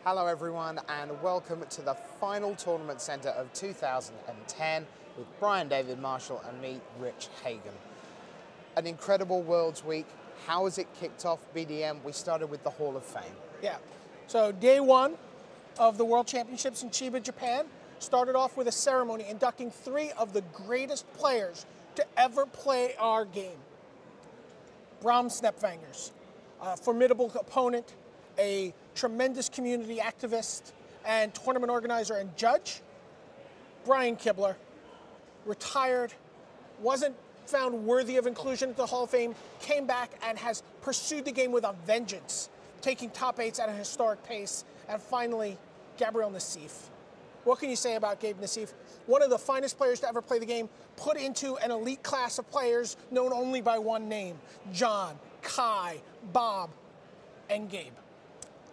Hello everyone and welcome to the final tournament centre of 2010 with Brian David-Marshall and me, Rich Hagon. An incredible Worlds Week. How has it kicked off, BDM? We started with the Hall of Fame. Yeah, so day one of the World Championships in Chiba, Japan started off with a ceremony inducting 3 of the greatest players to ever play our game. Bram Snepvangers, a formidable opponent, a tremendous community activist and tournament organizer and judge. Brian Kibler, retired, wasn't found worthy of inclusion at the Hall of Fame, came back and has pursued the game with a vengeance, taking top 8s at a historic pace. And finally, Gabriel Nassif. What can you say about Gabe Nassif? One of the finest players to ever play the game, put into an elite class of players known only by one name: John, Kai, Bob, and Gabe.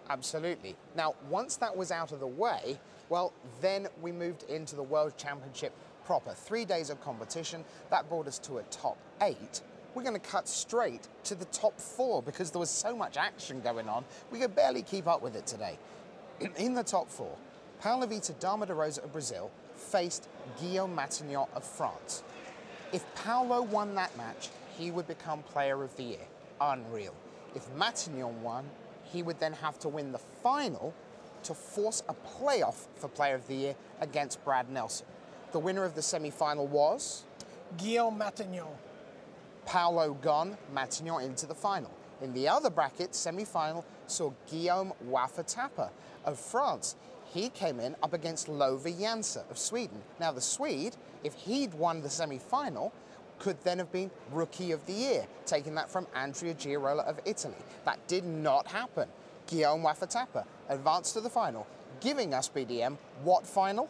Absolutely. Now, once that was out of the way, well, then we moved into the World Championship proper. 3 days of competition. That brought us to a top 8. We're going to cut straight to the top 4 because there was so much action going on, we could barely keep up with it today. In the top 4, Paulo Vitor Dama de Rosa of Brazil faced Guillaume Matignon of France. If Paulo won that match, he would become Player of the Year. Unreal. If Matignon won, he would then have to win the final to force a playoff for Player of the Year against Brad Nelson. The winner of the semi-final was? Guillaume Matignon. Paulo gone, Matignon into the final. In the other bracket, semi-final, saw Guillaume Wafatapa of France. He came in up against Love Jansa of Sweden. Now the Swede, if he'd won the semi-final, could then have been Rookie of the Year, taking that from Andrea Giarola of Italy. That did not happen. Guillaume Wafatapa advanced to the final, giving us, BDM, what final?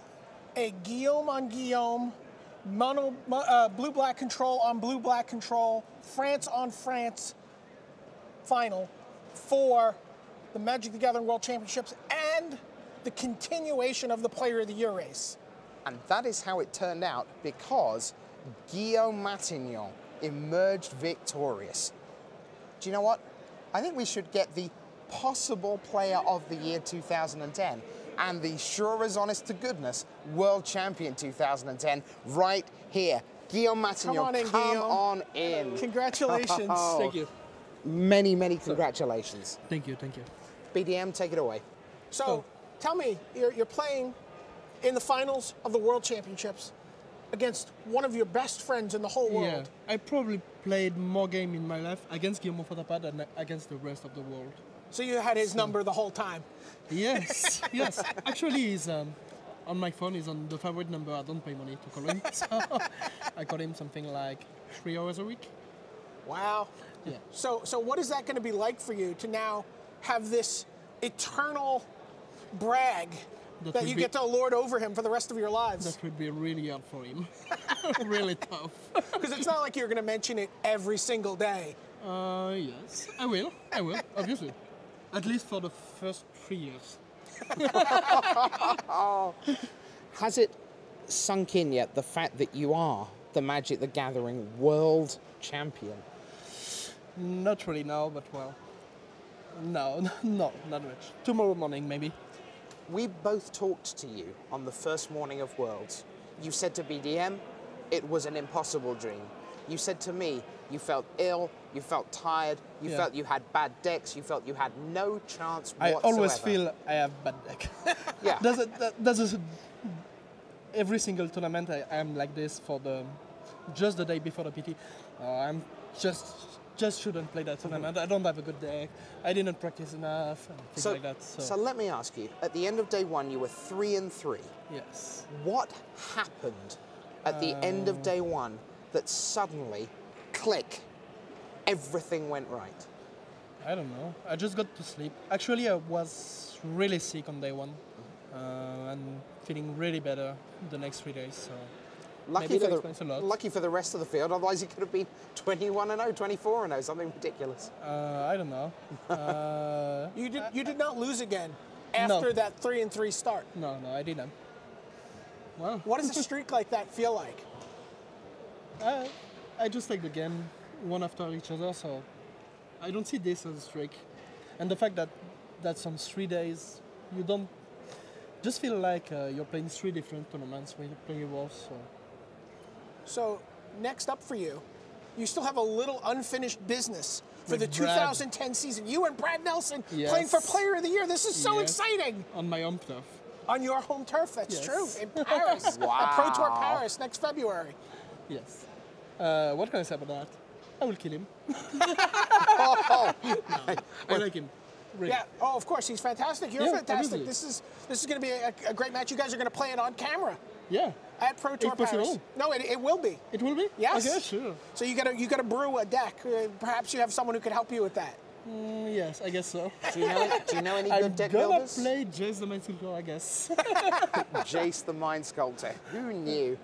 A Guillaume on Guillaume, blue-black control on blue-black control, France on France final for the Magic the Gathering World Championships and the continuation of the Player of the Year race. And that is how it turned out, because Guillaume Matignon emerged victorious. Do you know what? I think we should get the possible Player of the Year 2010 and the sure as honest to goodness World Champion 2010 right here. Guillaume Matignon, come on in. Congratulations. Oh, thank you. Many, many congratulations. Thank you, thank you. BDM, take it away. So, tell me, you're playing in the finals of the World Championships against one of your best friends in the whole world. Yeah, I probably played more games in my life against Guillaume Matignon than against the rest of the world. So you had his number the whole time? Yes, yes. Actually, he's on my phone. He's on the favorite number. I don't pay money to call him. So I call him something like 3 hours a week. Wow. Yeah. So what is that going to be like for you to now have this eternal brag that you get to lord over him for the rest of your lives? That would be really hard for him. Really tough. Because it's not like you're going to mention it every single day. Yes, I will, obviously. At least for the first 3 years. Has it sunk in yet, the fact that you are the Magic the Gathering World Champion? Not really now, but well, no, not much. Tomorrow morning, maybe. We both talked to you on the first morning of Worlds. You said to BDM, it was an impossible dream. You said to me, you felt ill, you felt tired, you felt you had bad decks, you felt you had no chance whatsoever. I always feel I have bad deck. Yeah. Every single tournament I am like this for just the day before the PT. I'm just shouldn't play that tournament. I don't have a good deck. I didn't practice enough and things like that. So let me ask you, at the end of day one, you were 3-3. Yes. What happened at the end of day one that suddenly, click, everything went right? I don't know. I just got to sleep. Actually, I was really sick on day one and feeling really better the next 3 days. So lucky for the rest of the field, otherwise it could have been 21-0, 24-0, something ridiculous. I don't know. You did not lose again after that 3-3 start. No, I didn't. Well, what does a streak like that feel like? I just take the game one after each other, so I don't see this as a streak. And the fact that that's on 3 days You don't just feel like you're playing 3 different tournaments when you're playing Worlds. So next up for you, you still have a little unfinished business for With the Brad. 2010 season. You and Brad Nelson Yes. playing for Player of the Year. This is so Yes. exciting. On my home turf. On your home turf, that's Yes. true. In Paris, at Pro Tour Paris next February. Yes. What can I say about that? I will kill him. Oh, I like him. Really. Yeah. Oh, of course, he's fantastic. You're Yeah, fantastic. obviously. This is going to be a great match. You guys are going to play it on camera Yeah. at Pro Tour If Paris. possible. No, it will be. It will be? Yes. Okay, sure. So you got to brew a deck. Perhaps you have someone who could help you with that. Yes, I guess so. do you know any I'm good deck gonna builders? play Jace the Mind Sculptor, I guess. Jace the Mind Sculptor. Who knew?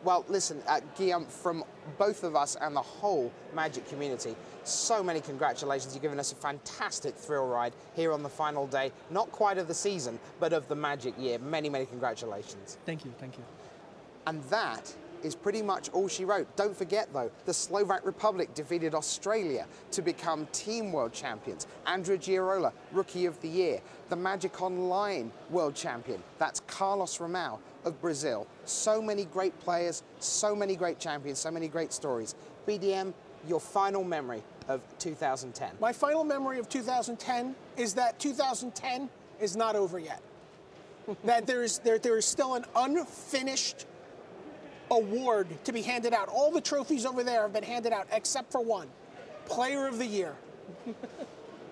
Well, listen, Guillaume, from both of us and the whole Magic community, so many congratulations. You've given us a fantastic thrill ride here on the final day, not quite of the season, but of the Magic year. Many, many congratulations. Thank you, thank you. And that is pretty much all she wrote. Don't forget, though, the Slovak Republic defeated Australia to become Team World Champions. Andrea Giarola, Rookie of the Year. The Magic Online World Champion, that's Carlos Ramao of Brazil. So many great players, so many great champions, so many great stories. BDM, your final memory of 2010. My final memory of 2010 is that 2010 is not over yet. That there is still an unfinished award to be handed out. All the trophies over there have been handed out except for one, Player of the Year.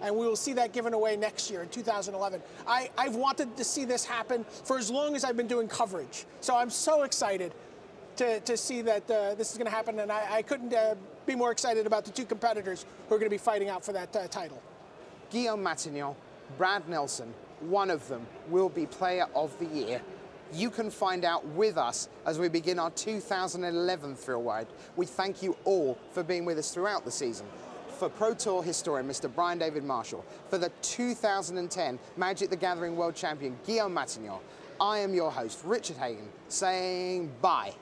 And we will see that given away next year in 2011. I've wanted to see this happen for as long as I've been doing coverage. So I'm so excited to see that this is going to happen, and I couldn't be more excited about the 2 competitors who are going to be fighting out for that title. Guillaume Matignon, Brad Nelson, one of them will be Player of the Year. You can find out with us as we begin our 2011 thrill ride. We thank you all for being with us throughout the season. For Pro Tour historian Mr. Brian David-Marshall, for the 2010 Magic the Gathering World Champion Guillaume Matignon, I am your host, Richard Hagon, saying bye.